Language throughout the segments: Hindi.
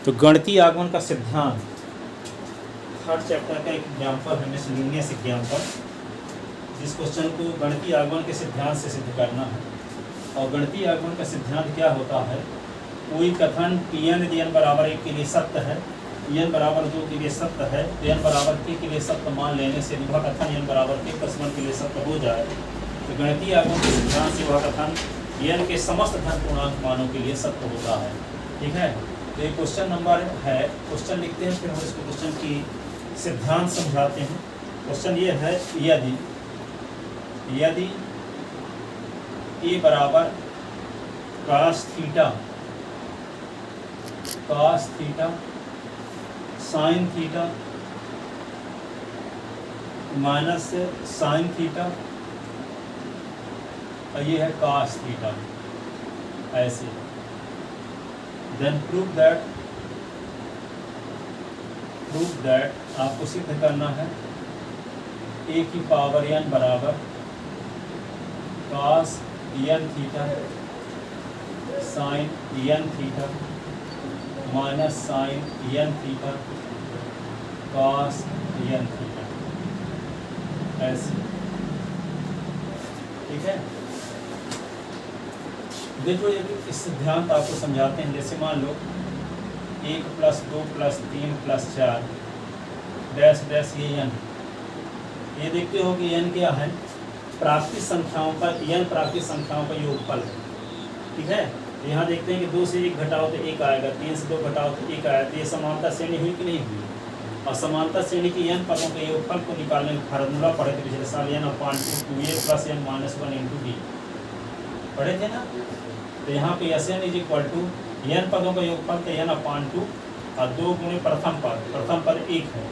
तो गणितीय आगमन का सिद्धांत थर्ड चैप्टर का एक एग्जाम्पल है, मिसलेनियस एग्जाम्पल, जिस क्वेश्चन को गणितीय आगमन के सिद्धांत से सिद्ध करना है। और गणितीय आगमन का सिद्धांत क्या होता है? कोई कथन Pn यदि n बराबर 1 के लिए सत्य है, n बराबर 2 के लिए सत्य है, तो n बराबर k के लिए सत्य मान लेने से वह कथन n बराबर k + 1 के लिए सत्य हो जाए। तो गणितीय आगमन के सिद्धांत से वह कथन n के समस्त धन पूर्णांक मानों के लिए सत्य होता है। ठीक है, तो ये क्वेश्चन नंबर है। क्वेश्चन लिखते हैं, फिर हम इसको क्वेश्चन की सिद्धांत समझाते हैं। क्वेश्चन ये है, यदि a बराबर cos theta sin theta minus sin theta और ये है cos थीटा, ऐसे देन प्रूव दैट आपको सिद्ध करना है a की पावर n बराबर cos n theta sin n theta minus sin n theta cos n theta, ऐसे। ठीक है, देखो ये इस सिद्धांत आपको समझाते हैं। जैसे मान लो 1 + 2 + 3 + 4 डैश डैश ये n, ये देखते हो कि n क्या है? प्राकृतिक संख्याओं का n प्राकृतिक संख्याओं का योगफल है। ठीक है, यहाँ देखते हैं कि 2 से 1 घटाओ तो 1 आएगा, 3 से 2 घटाओ तो 1 आया। तो ये समानता श्रेणी हुई कि नहीं हुई? और समानता श्रेणी की n पदों के योगफल को निकालने का फार्मूला पढ़े थे पिछले साल, n/2 2a + n - 1 × d पढ़े थे ना। तो यहाँ पे Sn = n पदों का योगफल तो n/2 और 2 गुणे प्रथम पद 1 है,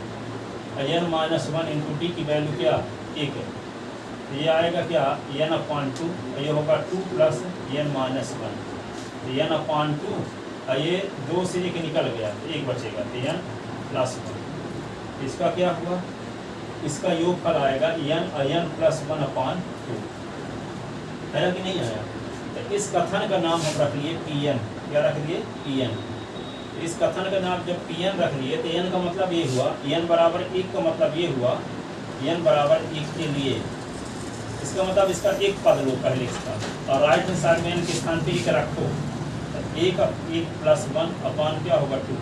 और n - 1 × d की वैल्यू क्या? 1 है। तो ये आएगा क्या? n/2 और ये होगा 2 + n - 1। तो n/2 और ये 2 से 1 निकल गया तो 1 बचेगा, तो n + 1। इसका क्या हुआ? इसका योगफल आएगा n और n + 1/2, आया कि नहीं आया? तो इस कथन का नाम हम रख लिए Pn। क्या रख लिए? Pn। इस कथन का नाम जब Pn रख लिए तो n का मतलब ये हुआ, n बराबर 1 का मतलब ये हुआ, n बराबर 1 के लिए इसका मतलब इसका एक पद लो पहले इसका, और राइट हैंड साइड में n के स्थान पे 1 रखो। 1 + 1 क्या होगा? 2।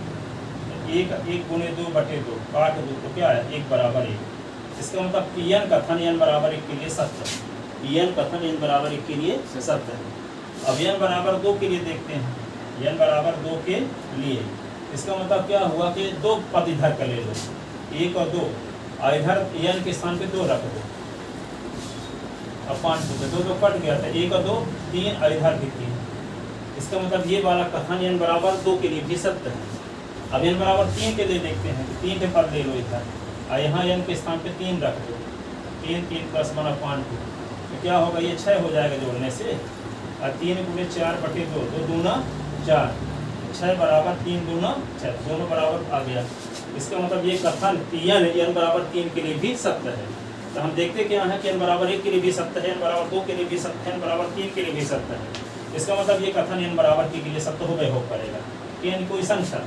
1 × 2/2 काट दो तो क्या है? 1 बराबर 1। इसका मतलब Pn कथन n बराबर 1 के लिए सत्य है। Pn कथन n बराबर 1 के लिए सत्य है। अब n बराबर 2 के लिए देखते हैं, n बराबर 2 के लिए इसका मतलब क्या हुआ कि 2 पद इधर का ले लो, 1 और 2, और इधर n के स्थान पे 2 रख दो। अब 5 2 कट गया था, 1 और 2 3 और इधर भी 3। इसका मतलब ये वाला कथन n बराबर 2 के लिए भी सत्य है। अब n बराबर 3 के लिए देखते हैं, तो 3 के पद ले लो इधर, और यहाँ n के स्थान पे 3 रख दो। 3 + 1/2 तो क्या होगा? ये 6 हो जाएगा जोड़ने से, और 3 × 4/2 2 दूना 4, 6 बराबर 3 दूना 6, दोनों बराबर आ गया। इसका मतलब ये कथन Pn n बराबर 3 के लिए भी सत्य है। तो हम देखते क्या है कि n बराबर 1 के लिए भी सत्य है, n बराबर 2 के लिए भी सत्य है, n बराबर 3 के लिए भी सत्य है। इसका मतलब ये कथन n बराबर के लिए सत्य हो गए हो करेगा कि n कोई संख्या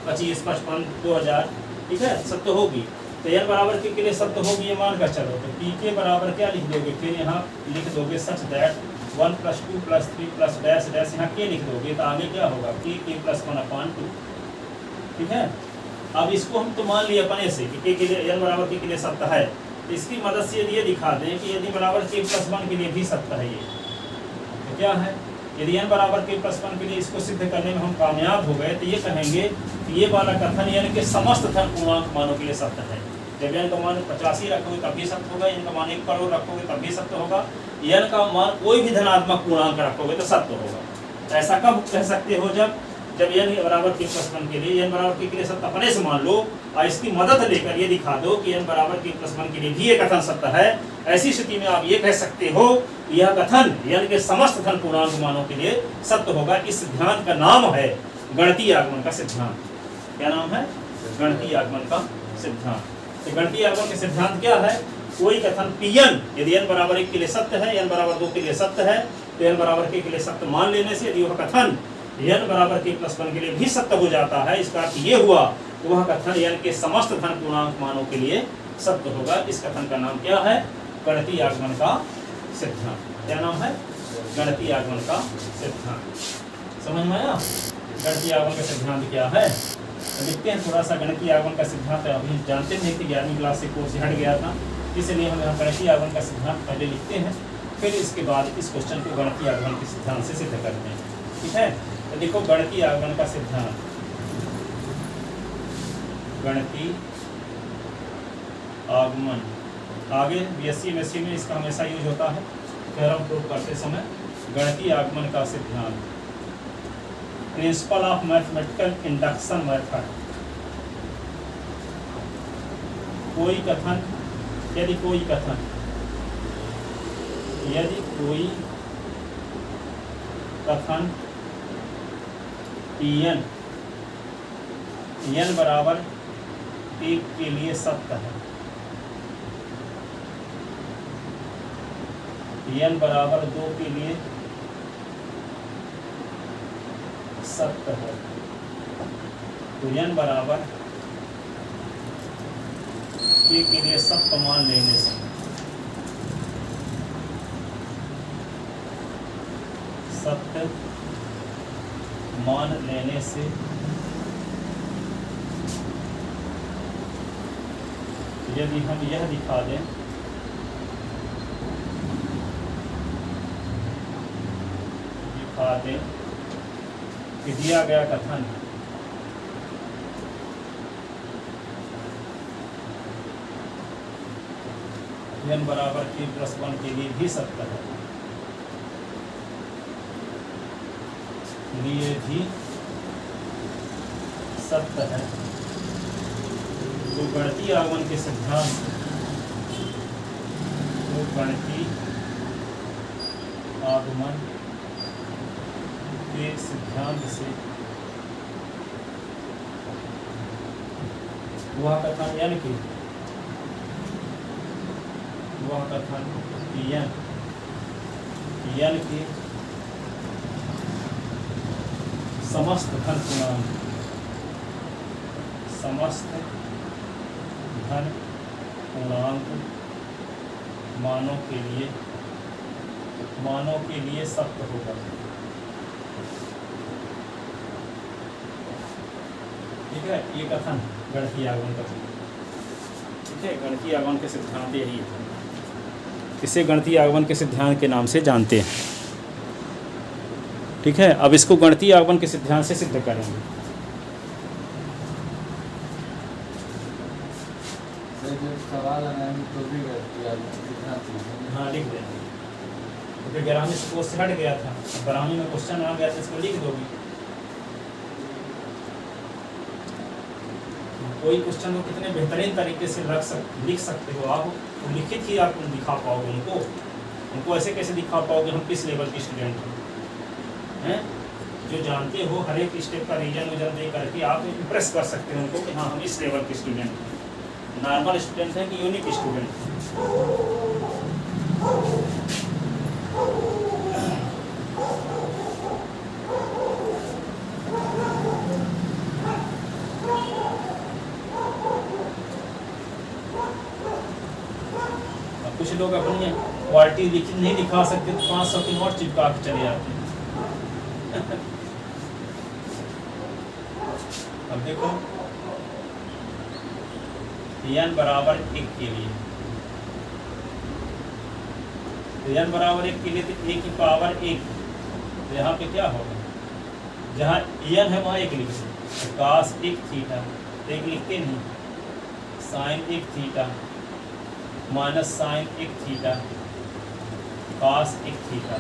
25 55 2000, ठीक है, सत्य होगी। तो n बराबर के लिए सत्य होगी, ये मान कर चलो। तो p के बराबर क्या लिख दोगे? फिर यहाँ लिख दोगे सच दैट 1 + 2 + 3 + डैश डैश, यहाँ k लिख दोगे तो आगे क्या होगा? k + 1/2। ठीक है, अब इसको हम तो मान लिए अपने से कि k के लिए n बराबर के लिए सत्य है। इसकी मदद से यदि ये दिखा दें कि यदि बराबर k + 1 के लिए भी सत्य है, ये तो क्या है? यदि n बराबर k + 1 के लिए इसको सिद्ध करने में हम कामयाब हो गए तो ये कहेंगे कि ये वाला कथन n के समस्त धन पूर्णांक मानों के लिए सत्य है। जब n का मान 85 रखोगे तब भी सत्य होगा, n का मान 1 करोड़ रखोगे तब भी सत्य होगा, n का मान कोई भी धनात्मक पूर्णांक रखोगे तो सत्य होगा। तो ऐसा कब कह सकते हो? जब n बराबर k + 1 के लिए n बराबर k के लिए सत्य अपने से मान लो, और इसकी मदद लेकर ये दिखा दो कि n बराबर k + 1 के लिए भी ये कथन सत्य है। ऐसी स्थिति में आप ये कह सकते हो यह कथन n के समस्त धन पूर्णांक मानों के लिए सत्य होगा। इस सिद्धांत का नाम है गणितीय आगमन का सिद्धांत। क्या नाम है? गणितीय आगमन का सिद्धांत। तो गणितीय आगमन का सिद्धांत क्या है? कोई कथन Pn यदि n बराबर 1 के लिए सत्य है, n बराबर 2 के लिए सत्य है, तो n बराबर k के लिए सत्य मान लेने से यदि वह कथन n बराबर k+1 के लिए भी सत्य हो जाता है, इसका अर्थ ये हुआ कि वह कथन n के समस्त धन पूर्णांक मानों के लिए सत्य होगा। इस कथन का नाम क्या है? गणितीय आगमन का सिद्धांत। क्या नाम है? गणितीय आगमन का सिद्धांत। समझ में आया? गणितीय आगमन का सिद्धांत क्या है? तो लिखते हैं थोड़ा सा। गणितीय आगमन का सिद्धांत अभी जानते नहीं थे, 11वीं क्लास से कोर्स हट गया था, इसलिए हम यहाँ गणितीय आगमन का सिद्धांत पहले लिखते हैं, फिर इसके बाद इस क्वेश्चन को गणितीय आगमन के सिद्धांत से सिद्ध करते हैं। ठीक है, तो देखो गणितीय आगमन का सिद्धांत। गणितीय आगमन आगे बीएससी एमएससी में इसका हमेशा यूज होता है थ्योरम प्रूव करते समय। गणितीय आगमन का सिद्धांत, principle of mathematical induction method. कोई कथन, यदि कोई कथन, यदि कोई कथन n बराबर 1 के लिए सत्य है, n बराबर 2 के लिए सत्य है, तो n बराबर 1 के लिए सत्य मान लेने से सत्य मान लेने से यदि हम यह दिखा दें कि दिया गया कथन n बराबर k+1 के लिए भी सत्य है, लिए भी सत्य है, तो गणितीय आगमन के सिद्धांत, तो गणितीय आगमन के सिद्धांत से वह कथन n की, वह कथन n की समस्त धन पूर्णांक, समस्त धन पूर्णांक मानों के लिए सत्य होगा। ठीक है, ये कथन गणितीय आगमन का। ठीक है, गणितीय आगमन के सिद्धांत यही है, इसे गणितीय आगमन के सिद्धांत के नाम से जानते हैं। ठीक है, अब इसको गणितीय आगमन के सिद्धांत से सिद्ध करेंगे। सवाल तो भी सिद्धांत, हाँ लिख देंगे, क्योंकि 11वीं से कोर्स हट गया था, 12वीं में क्वेश्चन आ गया था, इसको लिख दोगे। कोई क्वेश्चन को कितने बेहतरीन तरीके से लिख सकते हो आप, तो लिखित ही आप दिखा पाओगे उनको ऐसे कैसे दिखा पाओगे हम किस लेवल के स्टूडेंट हैं। जो जानते हो हर एक स्टेप का रीजन दे करके आप इम्प्रेस कर सकते हो उनको कि हाँ हम इस लेवल के स्टूडेंट हैं, नॉर्मल स्टूडेंट हैं कि यूनिक स्टूडेंट हैं। कुछ लोग अपनी क्वालिटी लिखित नहीं दिखा सकते तो 500 की नोट चिपका के चले जाते हैं। अब देखो n बराबर 1 के लिए, तो n बराबर 1 के लिए तो a की पावर 1, तो यहाँ पे क्या होगा, जहाँ n है वहाँ 1 लिखते, तो cos 1 थीटा, 1 लिखते नहीं, sin 1 theta minus sine 1 theta cos 1 theta,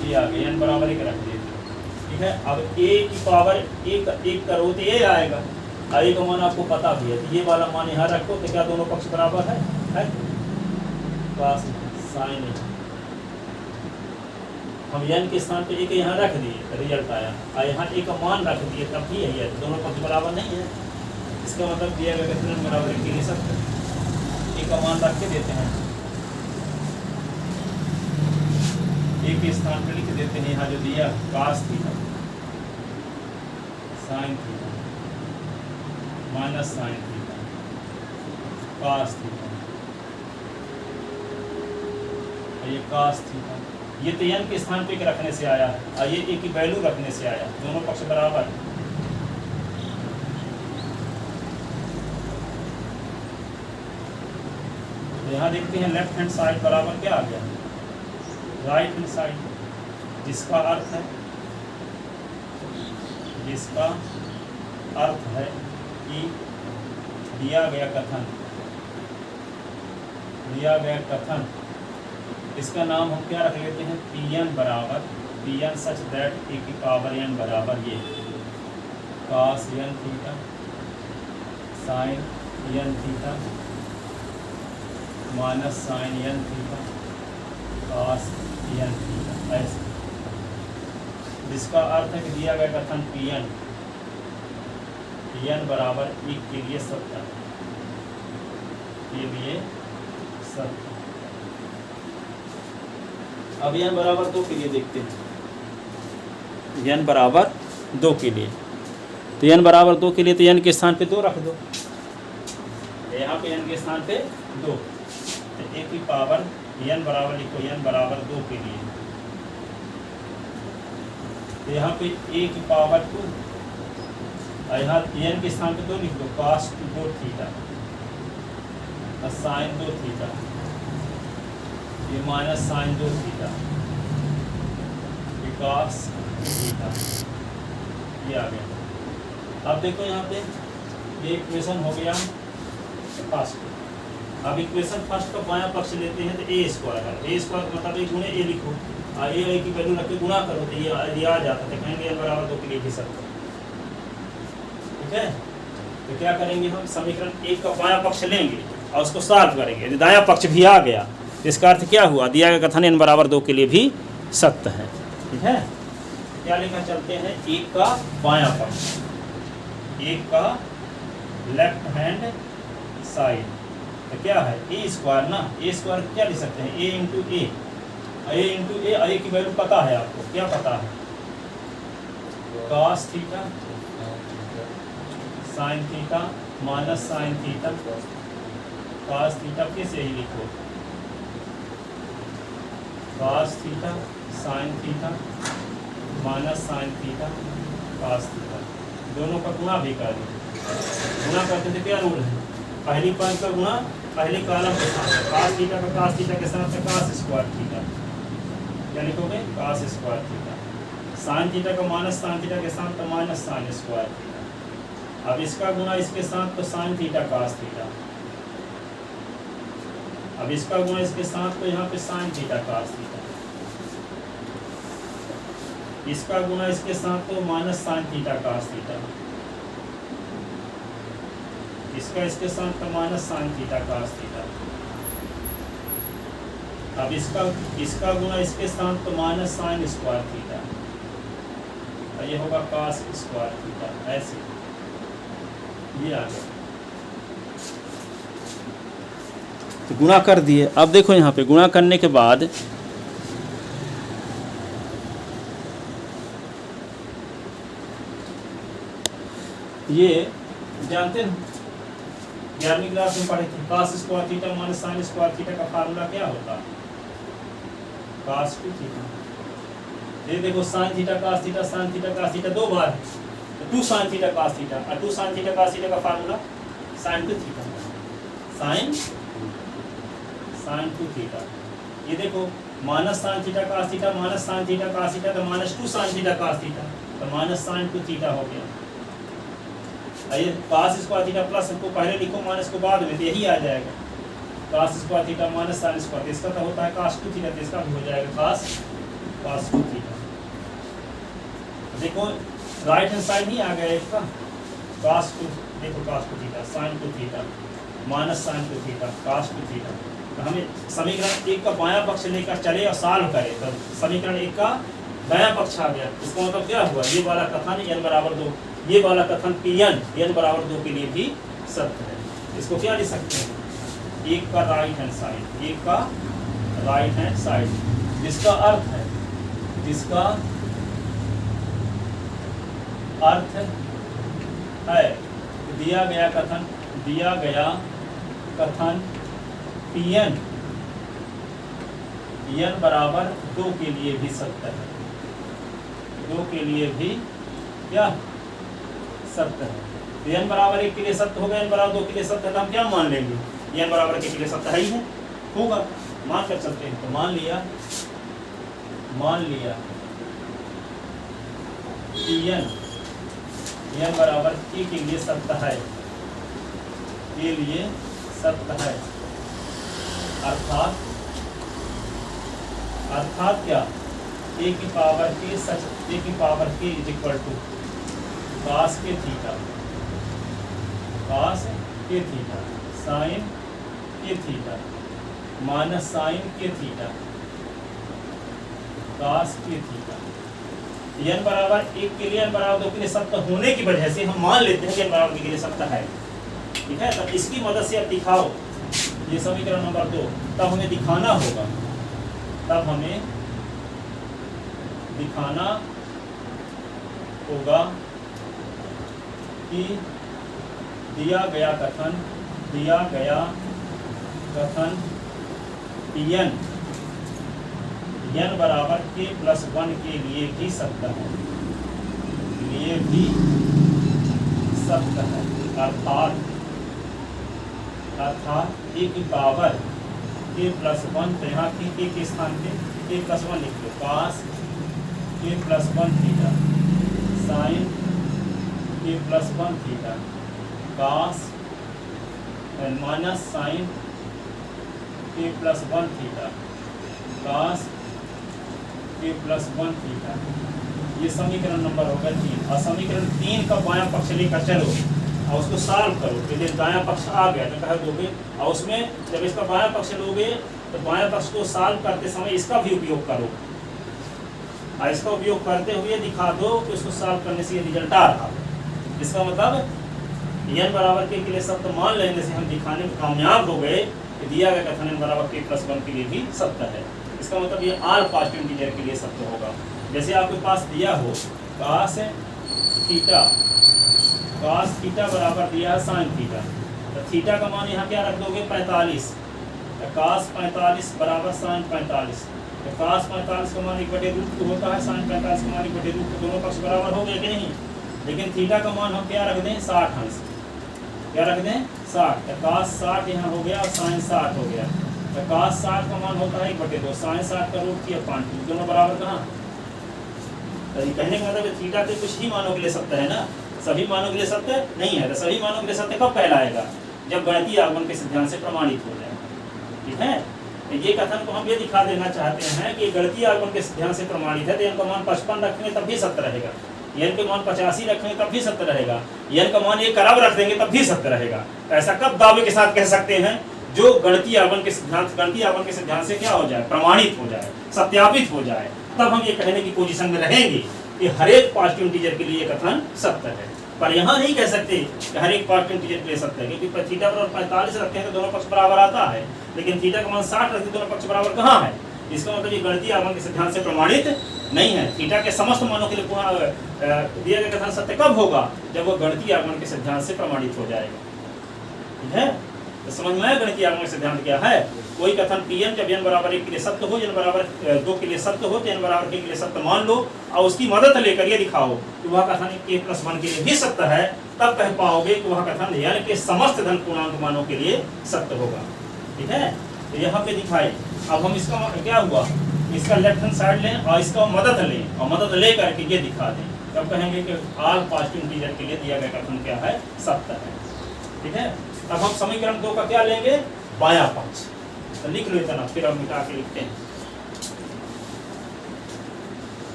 ये आ गया, n बराबर 1 रख दिए। ठीक है, अब a की पावर 1 करो तो ये आएगा, a का मान आपको पता भी है, तो ये वाला मान यहाँ रखो तो क्या दोनों पक्ष बराबर है? cos साइन 1, हम n के स्थान पे 1 यहाँ रख दिए, रिजल्ट आया, और यहाँ a का मान रख दिए, तब भी यही है, दोनों पक्ष बराबर नहीं है। इसका मतलब दिया गया कि n बराबर 1 के लिए सत्य है, a का मान रख के देते हैं, a के स्थान पर लिख देते हैं यहाँ जो दिया cos theta, sine theta minus sine theta cos theta, ये कास थीटा, ये तो n के स्थान पे रखने से आया है और ये a की वैल्यू रखने से आया, दोनों पक्ष बराबर है। तो यहाँ देखते हैं लेफ्ट हैंड साइड बराबर क्या आ गया, राइट हैंड साइड, जिसका अर्थ है कि दिया गया कथन, इसका नाम हम क्या रख लेते हैं, Pn बराबर Pn सच दैट a की पावर n बराबर ये cos n theta sin n theta minus sin n theta cos n theta, ऐसे, जिसका अर्थ है कि दिया गया कथन Pn बराबर 1 के लिए सत्य, अब n बराबर 2 के लिए देखते हैं, n बराबर 2 के लिए, तो n बराबर 2 के लिए तो n के स्थान पे 2 रख दो, यहाँ पे n के स्थान पे 2, तो a की पावर n बराबर लिखो, n बराबर 2 के लिए, तो यहाँ पे a की पावर 2, यहाँ n के स्थान पे 2 लिख दो, cos 2 थीटा साइन 2 थीटा, ये minus sine 2 theta, cos theta, ये आ गया। अब देखो यहाँ पे ये इक्वेशन हो गया फर्स्ट। अब इक्वेशन फर्स्ट का बायां पक्ष लेते हैं तो a स्क्वायर है, a स्क्वायर मतलब a गुणे a लिखो, और a की वैल्यू रख के गुणा करो तो ये आ जाता है, कहेंगे n बराबर 2 के लिए भी सत्य, ठीक है। तो क्या करेंगे, हम समीकरण 1 का बायां पक्ष लेंगे और उसको सॉल्व करेंगे, यदि दायां पक्ष भी आ गया तो इसका अर्थ क्या हुआ, दिया गया कथन n बराबर 2 के लिए भी सत्य है, ठीक है। क्या लेकर चलते हैं, 1 का बायां पक्ष, 1 का लेफ्ट हैंड साइड, तो क्या है a स्क्वायर ना, a स्क्वायर क्या लिख सकते हैं, a इंटू ए, a की वैल्यू पता है आपको, क्या पता है, cos theta sine theta minus sine theta cos theta, फिर से ही लिखो cos theta sine theta minus sine theta cos theta, दोनों का गुणा भी कर दो, गुणा करते थे क्या रूल है, पहली पद का गुणा पहले कॉलम के साथ, cos थीटा का cos थीटा के साथ cos स्क्वायर थीटा, क्या लिखोगे cos square theta, sine theta का माइनस साइन थीटा के साथ तो माइनस साइन स्क्वायर थीटा, अब इसका गुणा इसके साथ तो साइन थीटा cos थीटा, अब इसका गुणा इसके साथ तो यहाँ पे साइन थीटा cos थीटा, इसका गुणा इसके साथ तो minus sine theta cos theta, इसका इसके साथ तो minus sine theta cos theta, अब इसका गुणा इसके साथ तो माइनस साइन स्क्वायर थीटा, और ये होगा cos स्क्वायर थीटा, ऐसे ये आ गया, तो गुणा कर दिए। अब देखो यहाँ पे गुणा करने के बाद ये जानते हैं 11वीं क्लास में पढ़े थे, cos square theta minus sine square theta का फार्मूला क्या होता है, cos 2 थीटा, ये देखो sine theta cos theta sine theta cos theta 2 बार है, तो 2 साइन थीटा cos थीटा, और 2 साइन थीटा cos थीटा का formula sine 2 theta, sine 2 theta, ये देखो minus sine theta cos theta minus sine theta cos theta, तो minus 2 sine theta cos theta, तो माइनस साइन 2 थीटा हो गया, ये cos स्क्वायर थीटा प्लस को पहले लिखो माइनस को बाद में, तो यही आ जाएगा cos square theta minus sine square, इसका तो होता है cos 2 थीटा, तो इसका भी हो जाएगा cos 2 थीटा। देखो राइट हैंड साइड ही आ गया इसका cos 2, देखो cos 2 theta sin 2 theta minus sin 2 theta cos 2 theta, तो हमें समीकरण 1 का बायां पक्ष लेकर चले और सॉल्व करें, तो समीकरण 1 का बायां पक्ष आ गया, इसका मतलब क्या हुआ, ये वाला कथन n बराबर 2, ये वाला कथन Pn n बराबर 2 के लिए भी सत्य है। इसको क्या लिख सकते हैं, 1 का राइट हैंड साइड, 1 का राइट हैंड साइड, जिसका अर्थ है है। दिया गया कथन Pn n बराबर 2 के लिए भी सत्य है, 2 के लिए भी क्या सत्य है। तो n बराबर 1 के लिए सत्य होगा, n बराबर 2 के लिए सत्य है, तो हम क्या मान लेंगे, n बराबर 1 के लिए सत्य है ही है, होगा, मान कर चलते हैं। तो मान लिया n बराबर k के लिए सत्य है, के लिए सत्य है, अर्थात क्या, a की पावर k सच, a की power k is equal to cos के थीटा, cos के थीटा, sin के थीटा माइनस sin के थीटा, cos के थीटा। n बराबर 1 के लिए, n बराबर 2 के लिए सत्य होने की वजह से हम मान लेते हैं कि n बराबर 2 के लिए सत्य है, ठीक है। तब इसकी मदद से अब दिखाओ, ये समीकरण नंबर 2, तब हमें दिखाना होगा, कि दिया गया कथन Pn n बराबर k+1 के लिए भी सत्य है, अर्थात a की पावर k+1, तो यहाँ k के स्थान पे k+1 लिख लो, cos k+1 theta, sin k+1 theta, cos minus sin k+1 theta, cos k+1 theta. ये समीकरण नंबर होगा 3। और समीकरण 3 का बायां पक्ष लेकर चलो और उसको सॉल्व करो, तो ये दायां पक्ष आ गया तो कह दोगे, और उसमें जब इसका बायां पक्ष लोगे तो बायां पक्ष को सॉल्व करते समय इसका भी उपयोग करो, और इसका उपयोग करते हुए दिखा दो कि इसको सॉल्व करने से ये रिजल्ट आ रहा है। इसका मतलब n बराबर के लिए सत्य मान लेने से हम दिखाने में कामयाब हो गए कि दिया गया कथन n बराबर k+1 के लिए भी सत्य है। इसका मतलब ये आल पॉजिटिव इंटीजर के लिए सत्य होगा। जैसे आपके पास दिया हो cos थीटा बराबर दिया है sin थीटा, तो थीटा का मान यहाँ क्या रख दोगे 45, तो cos 45 बराबर sin 45, तो cos 45 का मान 1/√2 होता है, sin 45 का मान 1/√2, दोनों पक्ष बराबर हो गए कि नहीं। लेकिन थीटा का मान हम क्या रख दें 60 अंश, क्या रख दें 60, तो cos 60 यहाँ हो गया और sin 60 हो गया, तो cos 60 का मान होता है 1/2, sin 60 का रूट किया 5, दोनों बराबर कहाँ। तो ये कहने का मतलब थीटा के कुछ ही मानों के लिए सत्य है ना, सभी मानों के लिए सत्य नहीं है। तो सभी मानों के लिए सत्य कब कहलाएगा, जब गणितीय आगमन के सिद्धांत से प्रमाणित हो जाए, ठीक है। तो ये कथन को हम ये दिखा देना चाहते हैं कि गणितीय आगमन के सिद्धांत से प्रमाणित है, तो n का मान 55 रखेंगे तब भी सत्य रहेगा, n के मान 85 रखेंगे तब भी सत्य रहेगा, n का मान 1 अरब रख देंगे तब भी सत्य रहेगा। तो ऐसा कब दावे के साथ कह सकते हैं, जो गणितीय आगमन के सिद्धांत से क्या हो जाए, प्रमाणित हो जाए, सत्यापित हो जाए, तब हम ये कहने की पोजीशन में रहेंगे कि हर एक पॉजिटिव इंटीजर के लिए कथन सत्य है। पर यहाँ नहीं कह सकते कि हर एक पॉजिटिव इंटीजर के लिए सत्य है, क्योंकि थीटा बराबर 45 रखते हैं तो दोनों पक्ष बराबर आता है, लेकिन थीटा का मान 60 रखते दोनों पक्ष बराबर कहाँ है। इसका मतलब ये गणितीय आगमन के सिद्धांत से प्रमाणित नहीं है। थीटा के समस्त मानों के लिए दिया गया कथन सत्य कब होगा, जब वो गणितीय आगमन के सिद्धांत से प्रमाणित हो जाएगा, ठीक है। तो समझ में आया गणितीय आगमन सिद्धांत क्या है। कोई कथन Pn जब n बराबर 1 के लिए सत्य हो, n बराबर 2 के लिए सत्य हो, तो n बराबर k के लिए सत्य मान लो और उसकी मदद लेकर ये दिखाओ कि वह कथन k+1 के लिए भी सत्य है, तब कह पाओगे कि वह कथन n के समस्त धन पूर्णांक मानों के लिए सत्य होगा, ठीक है। तो यहाँ पे दिखाए। अब हम इसका क्या हुआ, इसका लेफ्ट हैंड साइड लें और इसका मदद लें, और मदद ले करके ये दिखा दें, तब कहेंगे कि आल पॉजिटिव इंटीजर के लिए दिया गया कथन क्या है, सत्य है, ठीक है। अब हम समीकरण 2 का क्या लेंगे, बायां पक्ष, तो लिख लो इतना, फिर अब मिटा के लिखते हैं।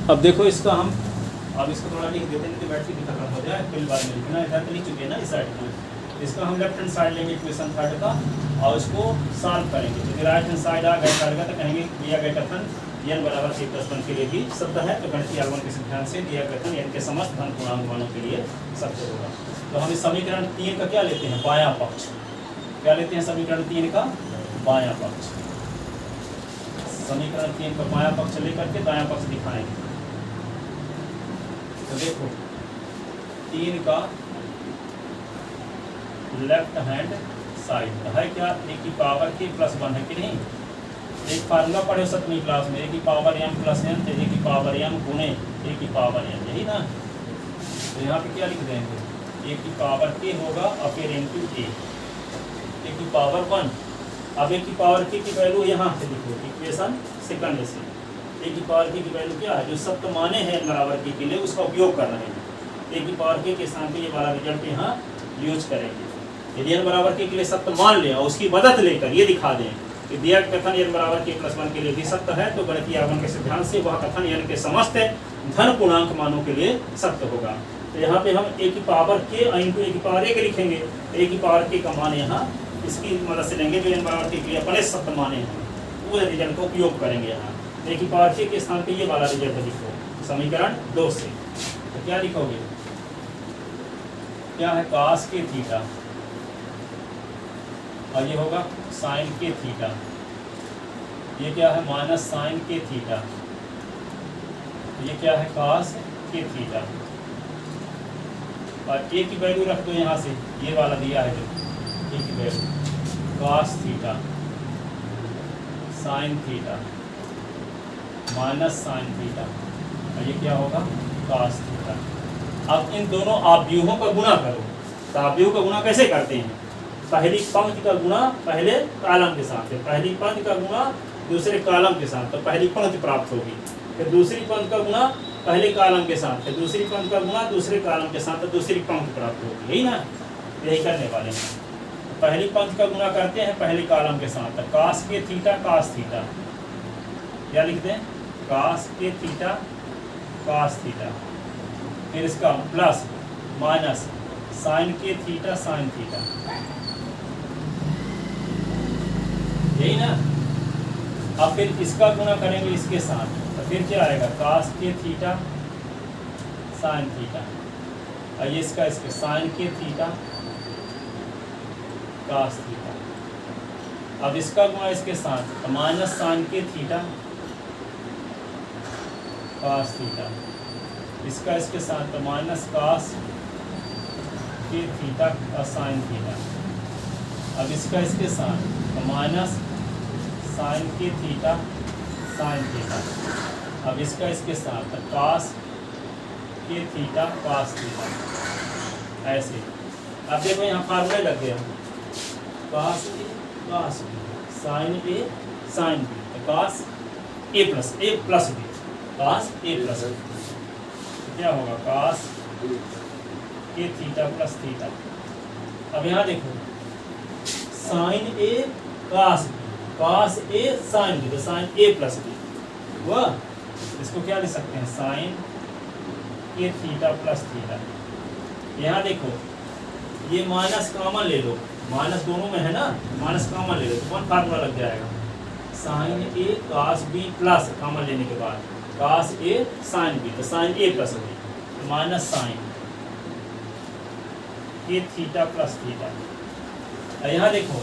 अब देखो इसका हम अब इसको थोड़ा लिख देते हैं, तो बैटरी भी खत्म हो जाए, फिर बाद में लिखना है, तो लिख चुके हैं ना इस साइड में। इसका हम लेफ्ट हैंड साइड लेंगे इक्वेशन 3 का और इसको सॉल्व करेंगे, क्योंकि राइट हैंड साइड आ गया करेगा तो कहेंगे दिया गया कथन n बराबर k+1 के लिए भी सत्य है, तो गणितीय आगमन के सिद्धांत से दिया गया कथन n के समस्त धन पूर्णांक मानों के लिए सत्य होगा। तो हम इस समीकरण 3 का क्या लेते हैं, बायां पक्ष, क्या लेते हैं समीकरण 3 का बायां पक्ष, समीकरण 3 का बायां पक्ष लेकर के दायां पक्ष दिखाएंगे। देखो 3 का लेफ्ट हैंड साइड है क्या, ए की पावर के प्लस 1 है कि नहीं। एक फार्मूला पढ़े 7वीं क्लास में, ए की पावर m प्लस n, तो ए की पावर m गुणे ए की पावर n, यही ना। तो यहाँ पे क्या लिख देंगे, ए की पावर के होगा और फिर इंटू ए की पावर 1। अब ए की पावर के की वैल्यू यहाँ से लिखो इक्वेशन सेकंड से, ए की पावर के की वैल्यू क्या है, जो सप्त माने हैं बराबर के लिए उसका उपयोग कर रहे हैं। ए की पावर के स्थान पे ये वाला रिजल्ट यहाँ यूज करेंगे। यदि n बराबर के लिए सत्य मान लें और उसकी मदद लेकर ये दिखा दें कि दिया कथन n बराबर के प्लस 1 के लिए भी सत्य है, तो गणितीय आगमन के सिद्धांत से वह कथन n के समस्त धन पूर्णांक मानों के लिए सत्य होगा। तो यहाँ पे हम ए की पावर के इंटू ए की पावर एक लिखेंगे, ए की पावर के का मान यहाँ इसकी मदद से लेंगे, जो n बराबर के लिए अपने सत्य माने हैं वो रिजल्ट का उपयोग करेंगे। यहाँ ए की पावर के स्थान पे ये वाला रिजल्ट लिखो समीकरण 2 से। तो क्या लिखोगे, क्या है cos के थीटा और ये होगा साइन के थीटा, ये क्या है माइनस साइन के थीटा, ये क्या है cos के थीटा। और ए की वैल्यू रख दो यहाँ से, ये वाला दिया है जो ए की value cos theta sine theta minus sine theta, और ये क्या होगा cos थीटा। अब इन दोनों आव्यूहों का गुणा करो। तो आव्यूह का गुणा कैसे करते हैं, पहली पंक्ति का गुणा पहले कॉलम के साथ है, पहली पंक्ति का गुणा दूसरे कॉलम के साथ, तो पहली पंक्ति प्राप्त होगी। फिर दूसरी पंक्ति का गुणा पहले कॉलम के साथ, फिर दूसरी पंक्ति का गुणा दूसरे कॉलम के साथ, तो दूसरी पंक्ति प्राप्त होगी, यही ना, यही करने वाले हैं। पहली पंक्ति का गुणा करते हैं पहले कॉलम के साथ, तो cos के थीटा cos थीटा, क्या लिखते हैं cos के थीटा cos थीटा, फिर इसका प्लस माइनस साइन के थीटा साइन थीटा, यही ना। अब फिर इसका गुणा करेंगे इसके साथ, तो फिर क्या आएगा cos के थीटा साइन थीटा, और ये इसका इसके साइन के थीटा cos थीटा। अब इसका गुणा इसके साथ, तो माइनस साइन के थीटा cos थीटा, इसका इसके साथ तो माइनस cos के थीटा का साइन थीटा। अब इसका इसके साथ तो माइनस साइन के थीटा साइन थीटा। अब इसका इसके साथ तो cos के थीटा cos थीटा, ऐसे। अब देखो यहाँ फार्मूले लग गया, cos ए cos बी साइन ए साइन बी, तो cos ए प्लस बी cos ए प्लस बी, क्या होगा cos के थीटा प्लस थीटा। अब यहाँ देखो साइन ए cos ए साइन बी, तो साइन ए प्लस बी हुआ। इसको क्या लिख सकते हैं साइन के थीटा प्लस थीटा। यहाँ देखो ये माइनस कॉमन ले लो, माइनस दोनों में है ना, माइनस कॉमन ले लो तो कौन फार्मूला लग जाएगा, साइन ए cos बी प्लस कॉमन लेने के बाद cos ए साइन बी, तो साइन ए प्लस बी माइनस साइन के थीटा प्लस थीटा। यहाँ देखो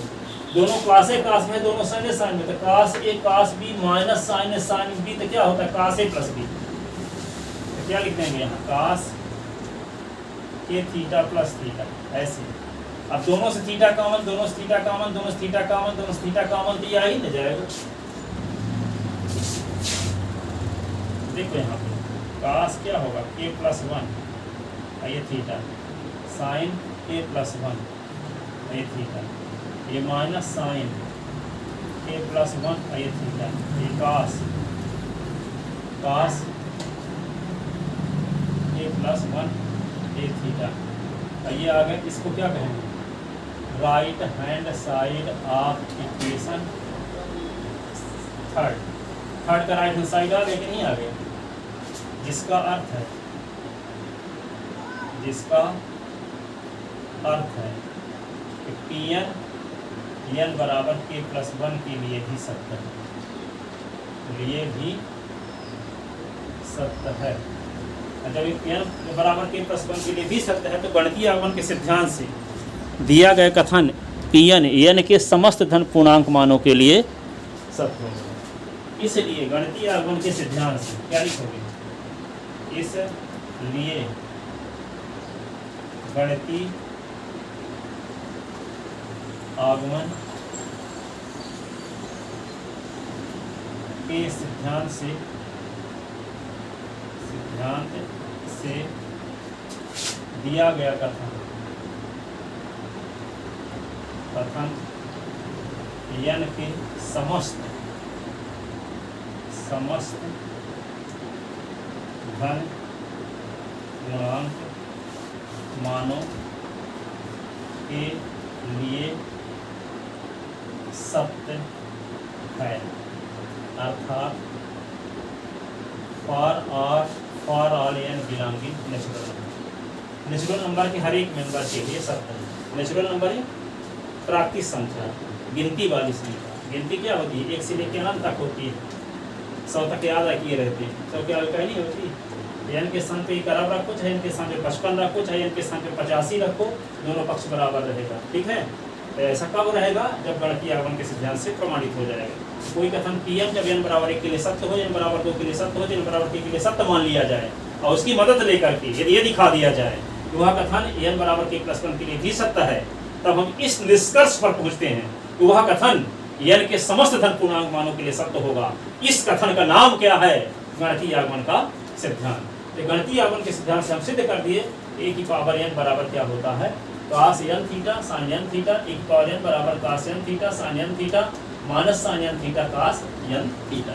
दोनों cos ए cos में, दोनों साइन ए साइन में, तो cos ए cos बी माइनस साइन ए साइन बी, तो क्या होता है cos ए प्लस बी। तो क्या लिख देंगे यहाँ cos के थीटा प्लस थीटा, ऐसे। अब दोनों से थीटा कॉमन, दोनों से थीटा कॉमन, दोनों से थीटा कॉमन, दोनों से थीटा कॉमन, तो यह ही न जाएगा। देखो यहाँ पे cos क्या होगा k प्लस 1, ये थीटा, साइन k प्लस 1, ये थीटा, ये माइनस साइन k प्लस 1, ये थीटा, ये cos k प्लस 1, ये थीटा। ये आ गए, इसको क्या कहेंगे right hand side of equation third का राइट हैंड साइड आ गया कि नहीं आ गया, जिसका अर्थ है कि Pn n बराबर k प्लस 1 के लिए भी सत्य है, जब n बराबर k प्लस 1 के लिए भी सत्य है, तो गणितीय आगमन के सिद्धांत से दिया गया कथन Pn n के समस्त धन पूर्णांक मानों के लिए सत्य होगा। इसलिए गणितीय आगमन के सिद्धांत से क्या लिखोगे, इस लिए गणितीय आगमन के सिद्धांत से दिया गया कथन n के समस्त धन गुणांक मानों के लिए सत्य है, अर्थात for all n belonging natural number के हर एक मेंबर के लिए सत्य है। नेचुरल नंबर है प्राकृतिक संख्या, गिनती वाली संख्या। गिनती क्या होती है? 1 से लेकर अनंत तक होती है, 100 तक याद किए रहते हैं, 100 के आगे कहीं नहीं होती। n के स्थान पे 1 रखो, चाहे n के स्थान पे 55 रखो, चाहे n के स्थान पे 85 रखो, दोनों पक्ष बराबर रहेगा। ठीक है, तो ऐसा कब रहेगा? जब गणितीय आगमन के सिद्धांत से प्रमाणित हो जाएगा। कोई कथन Pm जब n बराबर 1 के लिए सत्य हो, n बराबर 2 के लिए सत्य हो, n बराबर 3 के लिए सत्य मान लिया जाए और उसकी मदद लेकर के यदि ये दिखा दिया जाए कि वह कथन n बराबर k + 1 के लिए भी सत्य है, तब हम इस निष्कर्ष पर पहुंचते हैं कि वह कथन n के समस्त धन पूर्णांक मानों के लिए सत्य होगा। इस कथन का नाम क्या है? गणितीय आगमन का सिद्धांत। तो गणितीय आगमन के सिद्धांत से हम सिद्ध कर दिए a की पावर n बराबर क्या होता है? cos n theta sin n theta, a की पावर n बराबर cos n theta sin n theta minus sin n theta cos n theta.